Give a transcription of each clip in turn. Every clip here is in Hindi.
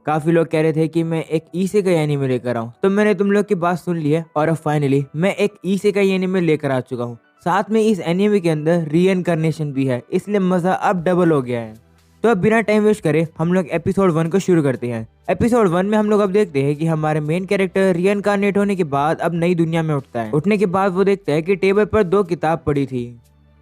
काफी लोग कह रहे थे कि मैं एक ई से का एनीमे लेकर आऊं, तो मैंने तुम लोग की बात सुन ली है और अब फाइनली मैं एक ई से का एनीमे लेकर आ चुका हूं। साथ में इस एनीमे के अंदर रीइंकार्नेशन भी है, इसलिए मजा अब डबल हो गया है। तो अब बिना टाइम वेस्ट करे हम लोग एपिसोड 1 को शुरू करते हैं। एपिसोड 1 में हम लोग अब देखते हैं कि हमारे मेन कैरेक्टर रीइंकार्नेट होने के बाद अब नई दुनिया में उठता है। उठने के बाद वो देखता है कि टेबल पर 2 किताब पड़ी थी,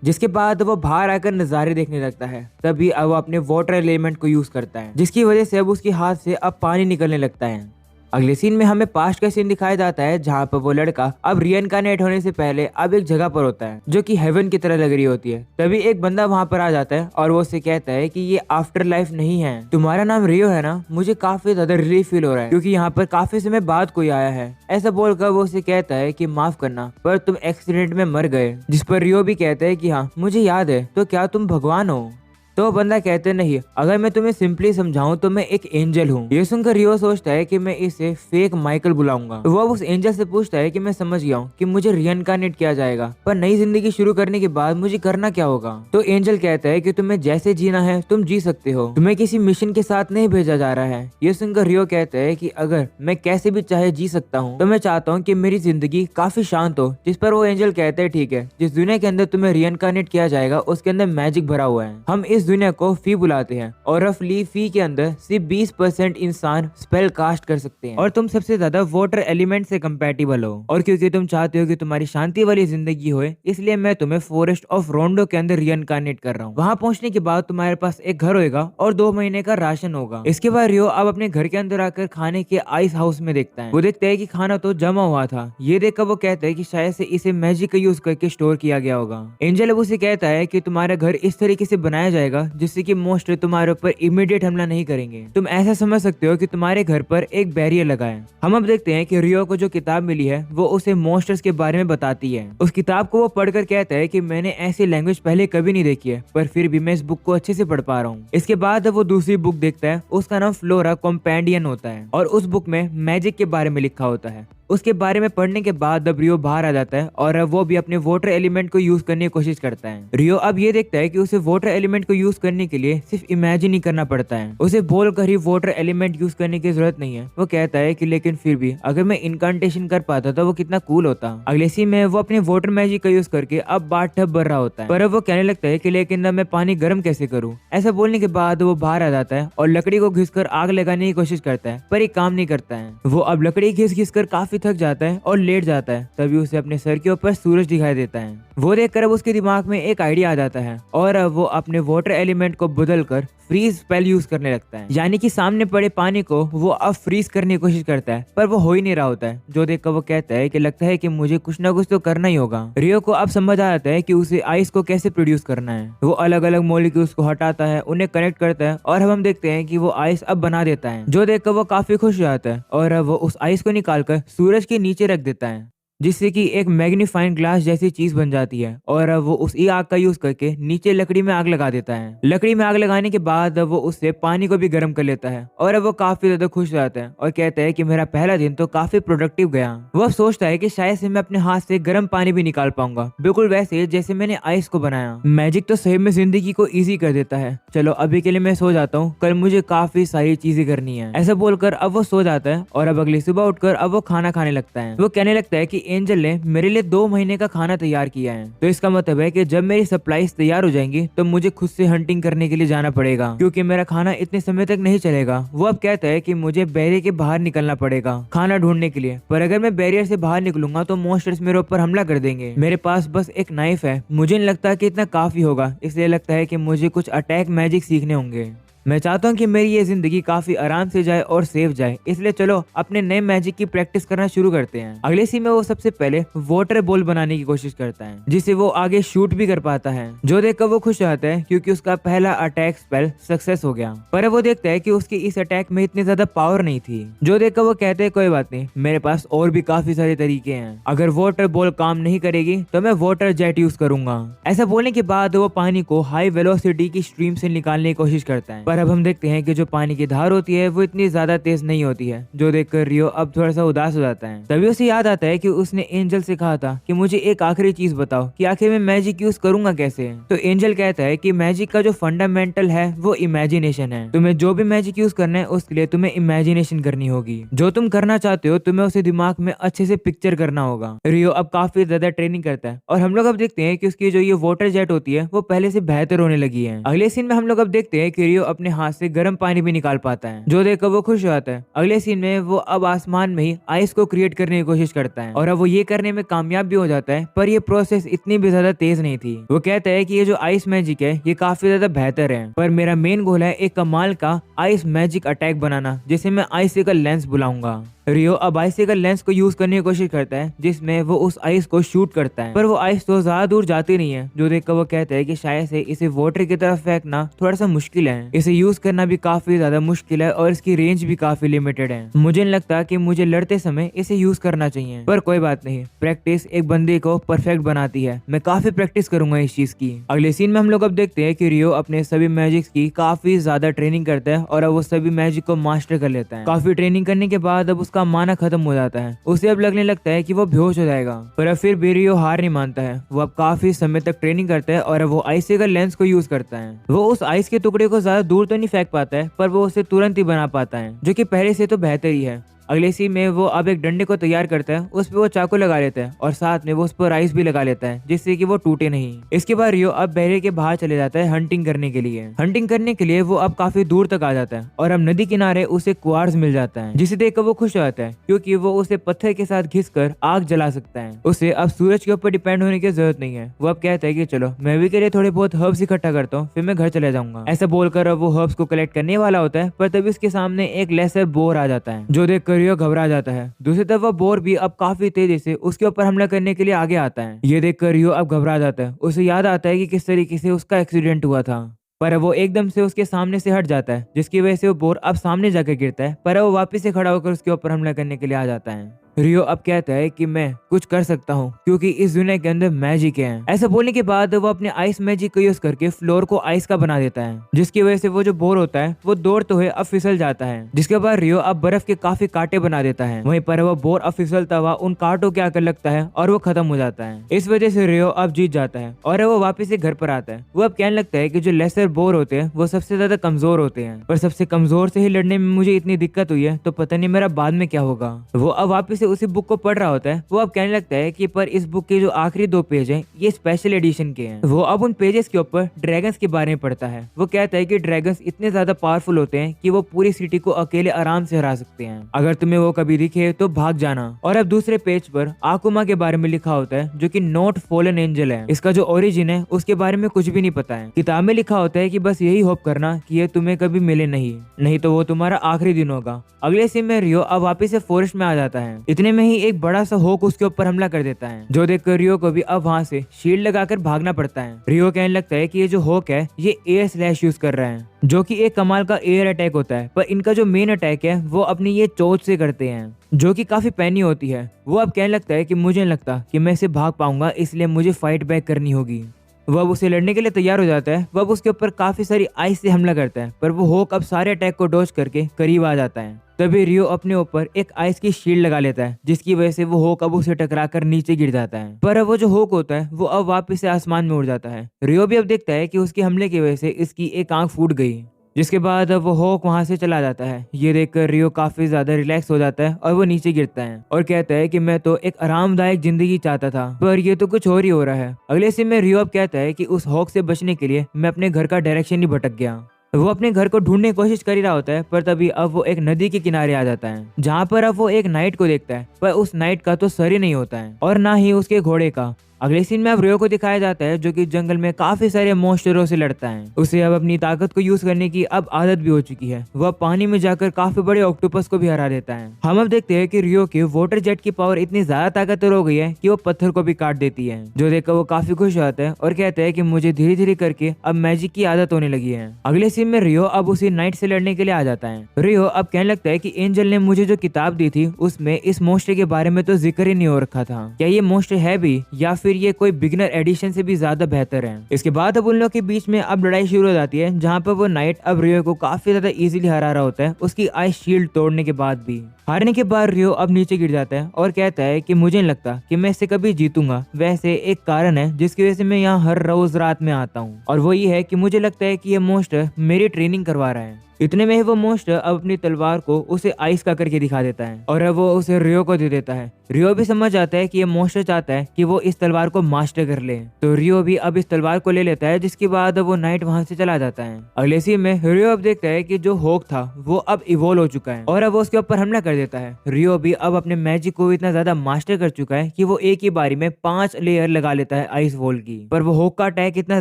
जिसके बाद वो बाहर आकर नजारे देखने लगता है। तभी अब वो अपने वाटर एलिमेंट को यूज करता है, जिसकी वजह से अब उसके हाथ से अब पानी निकलने लगता है। अगले सीन में हमें पास्ट का सीन दिखाया जाता है, जहाँ पर वो लड़का अब रीइंकार्नेट होने से पहले अब एक जगह पर होता है जो कि हेवन की तरह लग रही होती है। तभी एक बंदा वहाँ पर आ जाता है और वो उससे कहता है कि ये आफ्टर लाइफ नहीं है, तुम्हारा नाम रियो है ना, मुझे काफी ज्यादा रिलीफ फील हो रहा है क्योंकि यहाँ पर काफी समय बाद कोई आया है। ऐसा बोलकर वो उसे कहता है कि माफ करना पर तुम एक्सीडेंट में मर गए। जिस पर रियो भी कहता है कि हाँ मुझे याद है, तो क्या तुम भगवान हो? तो वो बंदा कहते नहीं, अगर मैं तुम्हें सिंपली समझाऊं तो मैं एक एंजल हूँ। ये सुनकर रियो सोचता है कि मैं इसे फेक माइकल बुलाऊंगा। वो अब उस एंजल से पूछता है कि मैं समझ गया हूँ कि मुझे रीइंकार्नेट किया जाएगा, पर नई जिंदगी शुरू करने के बाद मुझे करना क्या होगा? तो एंजल कहता है कि तुम्हें जैसे जीना है तुम जी सकते हो, तुम्हें किसी मिशन के साथ नहीं भेजा जा रहा है। ये सुनकर रियो कहता है कि अगर मैं कैसे भी चाहे जी सकता हूँ तो मैं चाहता हूँ कि मेरी जिंदगी काफी शांत हो। जिस पर वो एंजल कहते हैं ठीक है, जिस दुनिया के अंदर तुम्हें रीइंकार्नेट किया जाएगा उसके अंदर मैजिक भरा हुआ है, हम इस दुनिया को फी बुलाते हैं और रफली फी के अंदर सिर्फ 20% इंसान स्पेल कास्ट कर सकते हैं और तुम सबसे ज्यादा वाटर एलिमेंट से कंपैटिबल हो। और क्योंकि तुम चाहते हो कि तुम्हारी शांति वाली जिंदगी हो, इसलिए मैं तुम्हें फॉरेस्ट ऑफ रोंडो के अंदर रीइंकार्नेट कर रहा हूँ। वहाँ पहुँचने के बाद तुम्हारे पास एक घर होगा और 2 महीने का राशन होगा। इसके बाद रियो अब अपने घर के अंदर आकर खाने के आइस हाउस में देखता है। वो देखता है कि खाना तो जमा हुआ था। ये देखकर वो कहता है कि शायद से इसे मैजिक का यूज करके स्टोर किया गया होगा। एंजल अब उसे कहता है कि तुम्हारा घर इस तरीके से बनाया जाएगा जिससे कि मोस्टर तुम्हारे ऊपर इमीडिएट हमला नहीं करेंगे। तुम ऐसा समझ सकते हो कि तुम्हारे घर पर एक बैरियर लगा है। हम अब देखते हैं कि रियो को जो किताब मिली है वो उसे मोस्टर्स के बारे में बताती है। उस किताब को वो पढ़कर कहता है कि मैंने ऐसी लैंग्वेज पहले कभी नहीं देखी है, पर फिर भी मैं इस बुक को अच्छे से पढ़ पा रहा हूँ। इसके बाद वो दूसरी बुक देखता है, उसका नाम फ्लोरा कॉम्पेंडियन होता है और उस बुक में मैजिक के बारे में लिखा होता है। उसके बारे में पढ़ने के बाद अब रियो बाहर आ जाता है और अब वो भी अपने वाटर एलिमेंट को यूज करने की कोशिश करता है। रियो अब ये देखता है कि उसे वाटर एलिमेंट को यूज करने के लिए सिर्फ इमेजिन ही करना पड़ता है, उसे बोलकर ही वाटर एलिमेंट यूज करने की जरूरत नहीं है। वो कहता है कि लेकिन फिर भी अगर मैं इनकांटेशन कर पाता तो वो कितना कूल होता। अगले सीन में वो अपने वाटर मैजिक का यूज करके अब बाथ टब भर रहा होता है, पर अब वो कहने लगता है कि लेकिन अब मैं पानी गर्म कैसे करूँ? ऐसा बोलने के बाद वो बाहर आ जाता है और लकड़ी को घिस कर आग लगाने की कोशिश करता है, पर ये काम नहीं करता है। वो अब लकड़ी घिस घिस कर काफी थक जाता है और लेट जाता है। तभी उसे अपने सर के ऊपर सूरज दिखाई देता है। वो देखकर अब उसके दिमाग में एक आइडिया आ जाता है और अब वो अपने वाटर एलिमेंट को बदलकर फ्रीज स्पेल यूज करने लगता है, यानी कि सामने पड़े पानी को वो अब फ्रीज करने की कोशिश करता है, पर वो हो ही नहीं रहा होता है। जो देखकर वो कहता है कि लगता है कि मुझे कुछ ना कुछ तो करना ही होगा। रियो को अब समझ आ जाता है कि उसे आइस को कैसे प्रोड्यूस करना है। वो अलग अलग मॉलिक्यूल्स को हटाता है, उन्हें कनेक्ट करता है और हम देखते हैं कि वो आइस अब बना देता है। जो देखकर वो काफी खुश हो जाता है और अब वो उस आइस को निकालकर सूरज के नीचे रख देता है, जिससे कि एक मैग्नीफाइंग ग्लास जैसी चीज बन जाती है। और अब वो उसी आग का यूज करके नीचे लकड़ी में आग लगा देता है। लकड़ी में आग लगाने के बाद अब वो उससे पानी को भी गर्म कर लेता है और अब वो काफी ज्यादा खुश रहता है और कहता है कि मेरा पहला दिन तो काफी प्रोडक्टिव गया। वो अब सोचता है कि शायद से मैं अपने हाथ से गर्म पानी भी निकाल पाऊंगा, बिल्कुल वैसे जैसे मैंने आइस को बनाया। मैजिक तो सही में जिंदगी को ईजी कर देता है। चलो अभी के लिए मैं सो जाता हूँ, कल मुझे काफी सारी चीजें करनी है। ऐसा बोलकर अब वो सो जाता है और अब अगली सुबह उठकर अब वो खाना खाने लगता है। वो कहने लगता है कि एंजल ने मेरे लिए 2 महीने का खाना तैयार किया है, तो इसका मतलब है कि जब मेरी सप्लाईज तैयार हो जाएंगी तो मुझे खुद से हंटिंग करने के लिए जाना पड़ेगा, क्योंकि मेरा खाना इतने समय तक नहीं चलेगा। वो अब कहता है कि मुझे बैरियर के बाहर निकलना पड़ेगा खाना ढूंढने के लिए, पर अगर मैं बैरियर से बाहर निकलूंगा तो मॉन्स्टर्स मेरे ऊपर हमला कर देंगे। मेरे पास बस एक नाइफ है, मुझे नहीं लगता कि इतना काफी होगा, इसलिए लगता है कि मुझे कुछ अटैक मैजिक सीखने होंगे। मैं चाहता हूँ कि मेरी ये जिंदगी काफी आराम से जाए और सेफ जाए, इसलिए चलो अपने नए मैजिक की प्रैक्टिस करना शुरू करते हैं। अगले सीन में वो सबसे पहले वाटर बॉल बनाने की कोशिश करता है, जिसे वो आगे शूट भी कर पाता है। जो देखकर वो खुश रहता है क्योंकि उसका पहला अटैक स्पेल सक्सेस हो गया, पर वो देखता है कि उसकी इस अटैक में इतनी ज्यादा पावर नहीं थी। जो देखकर वो कहते हैं कोई बात नहीं, मेरे पास और भी काफी सारे तरीके हैं, अगर वाटर बॉल काम नहीं करेगी तो मैं वाटर जेट यूज करूंगा। ऐसा बोलने के बाद वो पानी को हाई वेलोसिटी की स्ट्रीम से निकालने की कोशिश करता है, पर और अब हम देखते हैं कि जो पानी की धार होती है वो इतनी ज्यादा तेज नहीं होती है, जो देखकर रियो अब थोड़ा सा उदास हो जाता है। तभी उसे याद आता है कि उसने एंजल से कहा था कि मुझे एक आखिरी चीज बताओ कि आखिर मैं मैजिक यूज करूंगा कैसे। तो एंजल कहता है कि मैजिक का जो फंडामेंटल है वो इमेजिनेशन है। तुम्हें जो भी मैजिक यूज करना है उसके लिए तुम्हें इमेजिनेशन करनी होगी। जो तुम करना चाहते हो तुम्हें उसे दिमाग में अच्छे से पिक्चर करना होगा। रियो अब काफी ज्यादा ट्रेनिंग करता है और हम लोग अब देखते हैं कि उसकी जो ये वाटर जेट होती है वो पहले से बेहतर होने लगी है। अगले सीन में हम लोग अब देखते हैं कि रियो अपने हाथ से गर्म पानी भी निकाल पाता है, जो देखकर वो खुश हो जाता है। अगले सीन में वो अब आसमान में ही आइस को क्रिएट करने की कोशिश करता है और अब वो ये करने में कामयाब भी हो जाता है, पर ये प्रोसेस इतनी भी ज्यादा तेज नहीं थी। वो कहता है कि ये जो आइस मैजिक है ये काफी ज्यादा बेहतर है, पर मेरा मेन गोल है एक कमाल का आइस मैजिक अटैक बनाना, जिसे मैं आइसिकल लेंस बुलाऊंगा। रियो अब आइसिकल लेंस को यूज करने की कोशिश करता है, जिसमें वो उस आइस को शूट करता है, पर वो आइस तो ज्यादा दूर जाती नहीं है, जो देखकर वो कहता है कि शायद से इसे वाटर की तरफ फेंकना थोड़ा सा मुश्किल है। इसे यूज करना भी काफी ज्यादा मुश्किल है और इसकी रेंज भी काफी लिमिटेड है। मुझे नहीं लगता कि मुझे लड़ते समय इसे यूज करना चाहिए, पर कोई बात नहीं, प्रैक्टिस एक बंदे को परफेक्ट बनाती है। मैं काफी प्रैक्टिस करूंगा इस चीज की। अगले सीन में हम लोग अब देखते हैं कि रियो अपने सभी मैजिक्स की काफी ज्यादा ट्रेनिंग करता है और अब वो सभी मैजिक को मास्टर कर लेता है। काफी ट्रेनिंग करने के बाद अब उसका माना खत्म हो जाता है। उसे अब लगने लगता है कि वो बेहोश हो जाएगा, पर अब फिर भी रियो हार नहीं मानता है। वो अब काफी समय तक ट्रेनिंग करता है और अब वो आइसिकल लेंस को यूज करता है। वो उस आइस के टुकड़े को ज्यादा दूर तो नहीं फेंक पाता है, पर वो उसे तुरंत ही बना पाता है, जो कि पहले से तो बेहतर ही है। अगले सीन में वो अब एक डंडे को तैयार करता है, उस पे वो चाकू लगा लेता है और साथ में वो उस पर आइस भी लगा लेता है, जिससे कि वो टूटे नहीं। इसके बाद रियो अब बहरे के बाहर चले जाता है हंटिंग करने के लिए। हंटिंग करने के लिए वो अब काफी दूर तक आ जाता है और अब नदी किनारे उसे क्वार्ट्ज मिल जाता है, जिसे देखकर वो खुश हो जाता है, क्योंकि वो उसे पत्थर के साथ घिसकर आग जला सकता है। उसे अब सूरज के ऊपर डिपेंड होने की जरूरत नहीं है। वो अब कहता है कि चलो मैं भी के लिए थोड़े बहुत हर्ब्स इकट्ठा करता हूँ, फिर मैं घर चले जाऊंगा। ऐसा बोलकर अब वो हर्ब्स को कलेक्ट करने वाला होता है, पर तभी उसके सामने एक लेसर बोर आ जाता है, जो देखकर रियो घबरा जाता है। दूसरी तरफ वो बोर भी अब काफी तेजी से उसके ऊपर हमला करने के लिए आगे आता है। ये देखकर रियो अब घबरा जाता है। उसे याद आता है कि किस तरीके से उसका एक्सीडेंट हुआ था, पर वो एकदम से उसके सामने से हट जाता है, जिसकी वजह से वो बोर अब सामने जाकर गिरता है, पर वो वापस से खड़ा होकर उसके ऊपर हमला करने के लिए आ जाता है। रियो अब कहता है कि मैं कुछ कर सकता हूँ क्योंकि इस दुनिया के अंदर मैजिक है। ऐसा बोलने के बाद वो अपने आइस मैजिक को यूज करके फ्लोर को आइस का बना देता है, जिसकी वजह से वो जो बोर होता है वो दौड़ते हुए अब फिसल जाता है। जिसके बाद रियो अब बर्फ के काफी कांटे बना देता है। वहीं पर वो बोर अब फिसलता हुआ उन कांटों के आकर लगता है और वो खत्म हो जाता है। इस वजह से रियो अब जीत जाता है और वो वापस से घर पर आता है। वो अब कहने लगता है कि जो लेसर बोर होते हैं वो सबसे ज्यादा कमजोर होते हैं, पर सबसे कमजोर से ही लड़ने में मुझे इतनी दिक्कत हुई है, तो पता नहीं मेरा बाद में क्या होगा। वो अब वापस से उसी बुक को पढ़ रहा होता है। वो अब कहने लगता है कि पर इस बुक के जो आखिरी 2 पेज हैं ये स्पेशल एडिशन के हैं। वो अब उन पेजेस के ऊपर ड्रैगन्स के बारे में पढ़ता है। वो कहता है कि ड्रैगन्स इतने ज्यादा पावरफुल होते हैं कि वो पूरी सिटी को अकेले आराम से हरा सकते हैं। अगर तुम्हें वो कभी दिखे तो भाग जाना। और अब दूसरे पेज पर आकुमा के बारे में लिखा होता है, जो कि नॉट फॉलन एंजल है। इसका जो ओरिजिन है उसके बारे में कुछ भी नहीं पता है। किताब में लिखा होता है कि बस यही होप करना कि ये तुम्हें कभी मिले नहीं तो वो तुम्हारा आखिरी दिन होगा। अगले सीन में रियो अब वापस से फॉरेस्ट में आ जाता है। इतने में ही एक बड़ा सा होक उसके ऊपर हमला कर देता है, जो देखकर रियो को भी अब वहाँ से शील्ड लगाकर भागना पड़ता है। रियो कहने लगता है कि ये जो होक है ये एयर स्लैश यूज कर रहा है, जो कि एक कमाल का एयर अटैक होता है, पर इनका जो मेन अटैक है वो अपनी ये चोंच से करते हैं, जो कि काफी पैनी होती है। वो अब कहने लगता है कि मुझे नहीं लगता कि मैं इसे भाग पाऊंगा, इसलिए मुझे फाइट बैक करनी होगी। वो अब उसे लड़ने के लिए तैयार हो जाता है। वो अब उसके ऊपर काफी सारी आइस से हमला करता है, पर वो होक अब सारे अटैक को डॉज करके करीब आ जाता है। तभी रियो अपने ऊपर एक आइस की शील्ड लगा लेता है, जिसकी वजह से वो होक अब उसे टकराकर नीचे गिर जाता है। पर अब वो जो होक होता है वो अब वापस से आसमान में उड़ जाता है। रियो भी अब देखता है कि उसके हमले की वजह से इसकी एक आंख फूट गई, जिसके बाद अब वो होक वहां से चला जाता है। ये देखकर रियो काफी ज्यादा रिलैक्स हो जाता है और वो नीचे गिरता है और कहता है कि मैं तो एक आरामदायक जिंदगी चाहता था, पर ये तो कुछ और ही हो रहा है। अगले सीन में रियो अब कहता है कि उस होक से बचने के लिए मैं अपने घर का डायरेक्शन ही भटक गया। वो अपने घर को ढूंढने की कोशिश कर ही रहा होता है, पर तभी अब वो एक नदी के किनारे आ जाता है, जहाँ पर अब वो एक नाइट को देखता है, पर उस नाइट का तो सर ही नहीं होता है और ना ही उसके घोड़े का। अगले सीन में अब रियो को दिखाया जाता है, जो कि जंगल में काफी सारे मॉन्स्टरों से लड़ता है। उसे अब अपनी ताकत को यूज करने की अब आदत भी हो चुकी है। वह पानी में जाकर काफी बड़े ऑक्टोपस को भी हरा देता है। हम अब देखते हैं कि रियो की वाटर जेट की पावर इतनी ज्यादा ताकतवर हो गई है कि वो पत्थर को भी काट देती है, जो देखकर वो काफी खुश हो जाता है और कहता है कि मुझे धीरे धीरे करके अब मैजिक की आदत होने लगी है। अगले सीन में रियो अब उसी नाइट से लड़ने के लिए आ जाता है। रियो अब कहने लगता है कि एंजल ने मुझे जो किताब दी थी उसमें इस मॉन्स्टर के बारे में तो जिक्र ही नहीं हो रखा था। क्या ये मॉन्स्टर है भी या फिर फिर ये कोई बिगनर एडिशन से भी ज्यादा बेहतर है। इसके बाद अब उन लोग के बीच में अब लड़ाई शुरू हो जाती है, जहाँ पर वो नाइट अब रियो को काफी ज्यादा इजीली हरा रहा होता है, उसकी आइस शील्ड तोड़ने के बाद भी। हारने के बाद रियो अब नीचे गिर जाता है और कहता है कि मुझे नहीं लगता कि मैं इससे कभी जीतूंगा। वैसे एक कारण है जिसकी वजह से मैं यहाँ हर रोज रात में आता हूँ, और वो ये है कि मुझे लगता है कि ये मोस्टर मेरी ट्रेनिंग करवा रहा है। इतने में ही वो मोस्टर अब अपनी तलवार को उसे आइस का करके दिखा देता है और अब वो उसे रियो को दे देता है। रियो भी समझ आता है कि ये मोस्टर चाहता है कि वो इस तलवार को मास्टर कर ले, तो रियो भी अब इस तलवार को ले लेता है, जिसके बाद वो नाइट वहां से चला जाता है। अगले सीन में रियो अब देखता है कि जो होक था वो अब इवोल्व हो चुका है और अब वो उसके ऊपर हमला कर देता है। रियो भी अब अपने मैजिक को इतना ज्यादा मास्टर कर चुका है कि वो एक ही बारी में 5 लेयर लगा लेता है आइस वॉल की। पर वो होक का अटैक इतना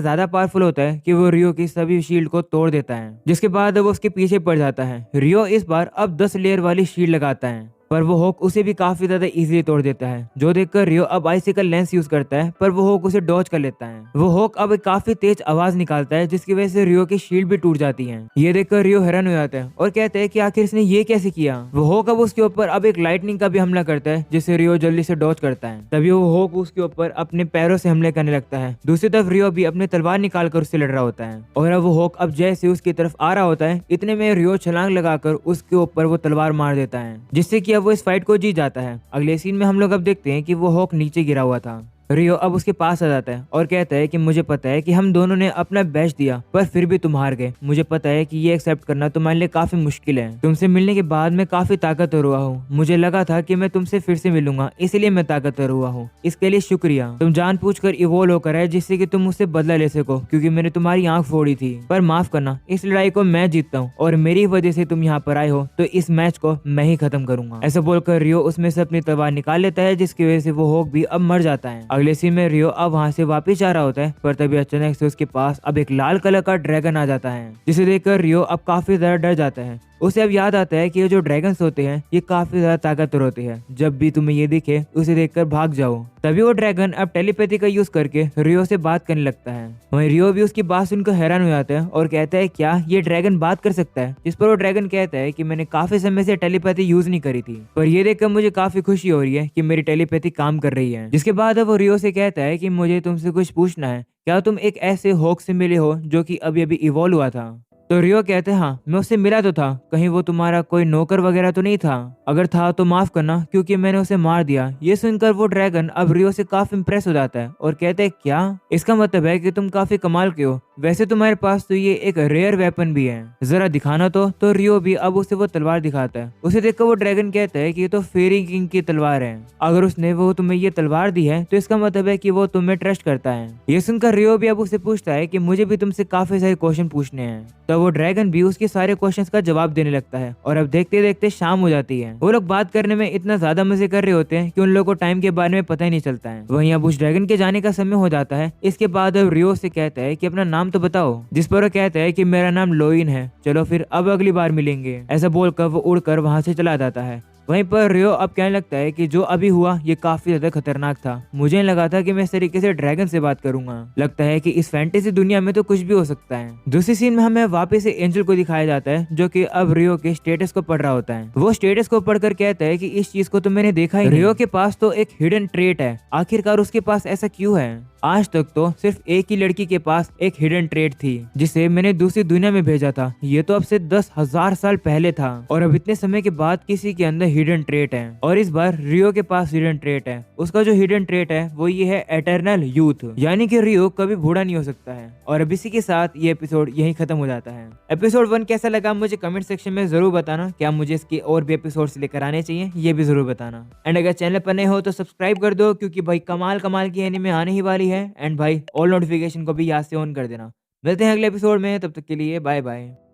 ज्यादा पावरफुल होता है कि वो रियो की सभी शील्ड को तोड़ देता है, जिसके बाद वो उसके पीछे पड़ जाता है। रियो इस बार अब 10 लेयर वाली शील्ड लगाता है, पर वो होक उसे भी काफी ज्यादा इजीली तोड़ देता है, जो देखकर रियो अब आइसिकल लेंस यूज करता है, पर वो होक उसे डॉज कर लेता है। वो होक अब एक काफी तेज आवाज निकालता है, जिसकी वजह से रियो की शील्ड भी टूट जाती है। ये देखकर रियो हैरान हो जाता है और कहता है कि आखिर इसने ये कैसे किया। वो होक अब उसके ऊपर अब एक लाइटनिंग का भी हमला करता है, जिससे रियो जल्दी से डॉज करता है। तभी वो होक उसके ऊपर अपने पैरों से हमले करने लगता है। दूसरी तरफ रियो भी अपने तलवार निकाल कर उससे लड़ रहा होता है, और अब वो होक अब जैसे उसकी तरफ आ रहा होता है, इतने में रियो छलांग लगाकर उसके ऊपर वो तलवार मार देता है, जिससे कि अब वो इस फाइट को जीत जाता है। अगले सीन में हम लोग अब देखते हैं कि वो होक नीचे गिरा हुआ था। रियो अब उसके पास आ जाता है और कहता है कि मुझे पता है कि हम दोनों ने अपना बेस्ट दिया, पर फिर भी तुम हार गए। मुझे पता है कि ये एक्सेप्ट करना तुम्हारे लिए काफी मुश्किल है। तुमसे मिलने के बाद मैं काफी ताकतवर हुआ हूँ। मुझे लगा था कि मैं तुमसे फिर से मिलूंगा, इसलिए मैं ताकतवर हुआ हूँ। इसके लिए शुक्रिया। तुम जानबूझकर इवोल्व होकर आए, जिससे कि तुम मुझसे बदला ले सको, क्योंकि मैंने तुम्हारी आंख फोड़ी थी। पर माफ करना, इस लड़ाई को मैं जीतता हूँ और मेरी वजह से तुम यहाँ पर आए हो, तो इस मैच को मैं ही खत्म करूंगा। ऐसा बोलकर रियो उसमें से अपनी तलवार निकाल लेता है, जिसकी वजह से वो होक भी अब मर जाता है। अगले सीन में रियो अब वहां से वापस जा रहा होता है, पर तभी अचानक से उसके पास अब एक लाल कलर का ड्रैगन आ जाता है, जिसे देखकर रियो अब काफी ज्यादा डर जाता है। उसे अब याद आता है कि ये जो ड्रैगन्स होते हैं ये काफी ज्यादा ताकतवर होते हैं। जब भी तुम्हें ये दिखे उसे देखकर भाग जाओ। तभी वो ड्रैगन अब टेलीपैथी का यूज करके रियो से बात करने लगता है। वहीं रियो भी उसकी बात सुनकर हैरान हो जाता है और कहता है क्या ये ड्रैगन बात कर सकता है। जिस पर वो ड्रैगन कहता है कि मैंने काफी समय से टेलीपैथी यूज नहीं करी थी, पर ये देखकर मुझे काफी खुशी हो रही है कि मेरी टेलीपैथी काम कर रही है। जिसके बाद अब वो रियो से कहता है कि मुझे तुमसे कुछ पूछना है। क्या तुम एक ऐसे होक से मिले हो जो कि अभी अभी इवॉल्व हुआ था? तो रियो कहते हैं हाँ, मैं उससे मिला तो था। कहीं वो तुम्हारा कोई नौकर वगैरह तो नहीं था? अगर था तो माफ करना, क्योंकि मैंने उसे मार दिया। ये सुनकर वो ड्रैगन अब रियो से काफी इम्प्रेस हो जाता है और कहते हैं क्या, इसका मतलब है कि तुम काफी कमाल के हो। वैसे तुम्हारे पास तो ये एक रेयर वेपन भी है, जरा दिखाना तो रियो भी अब उसे वो तलवार दिखाता है। उसे देखकर वो ड्रैगन कहता है कि ये तो फेरी किंग की तलवार है। अगर उसने वो तुम्हें ये तलवार दी है तो इसका मतलब है कि वो तुम्हें ट्रस्ट करता है। ये सुनकर रियो भी अब उसे पूछता है कि मुझे भी तुमसे काफी सारे क्वेश्चन पूछने हैं। तो वो ड्रैगन भी उसके सारे क्वेश्चंस का जवाब देने लगता है और अब देखते देखते शाम हो जाती है। वो लोग बात करने में इतना ज्यादा मजे कर रहे होते हैं कि उन लोगों को टाइम के बारे में पता ही नहीं चलता है। वहीं अब उस ड्रैगन के जाने का समय हो जाता है। इसके बाद अब रियो से कहता है कि अपना नाम तो बताओ, जिस पर वो कहता है कि मेरा नाम लोइन है। चलो फिर अब अगली बार मिलेंगे। ऐसा बोलकर वो उड़कर वहां से चला जाता है। वहीं पर रियो अब कहने लगता है कि जो अभी हुआ ये काफी ज्यादा खतरनाक था। मुझे नहीं लगा था कि मैं इस तरीके से ड्रैगन से बात करूंगा। लगता है कि इस फैंटेसी दुनिया में तो कुछ भी हो सकता है। दूसरी सीन में हमें वापस से एंजल को दिखाया जाता है, जो कि अब रियो के स्टेटस को पढ़ रहा होता है। वो स्टेटस को पढ़कर कहता है कि इस चीज को तो मैंने देखा ही नहीं। रियो के पास तो एक हिडन ट्रेट है, आखिरकार उसके पास ऐसा क्यों है? आज तक तो सिर्फ एक ही लड़की के पास एक हिडन ट्रेट थी, जिसे मैंने दूसरी दुनिया में भेजा था। ये तो अब से 10,000 साल पहले था, और अब इतने समय के बाद किसी के अंदर हिडन ट्रेट है। और इस बार रियो के पास हिडन ट्रेट है। उसका जो हिडन ट्रेट है वो ये है एटर्नल यूथ, यानी कि रियो कभी बूढ़ा नहीं हो सकता है। और अब इसी के साथ ये एपिसोड यहीं खत्म हो जाता है। एपिसोड 1 कैसा लगा मुझे कमेंट सेक्शन में जरूर बताना। क्या मुझे इसके और भी एपिसोड्स लेकर आने चाहिए, ये भी जरूर बताना। एंड अगर चैनल पर नए हो तो सब्सक्राइब कर दो, क्योंकि भाई कमाल कमाल की एनीमे आने ही वाली है। एंड भाई ऑल नोटिफिकेशन को भी यहाँ से ऑन कर देना। मिलते हैं अगले एपिसोड में, तब तक के लिए बाय बाय।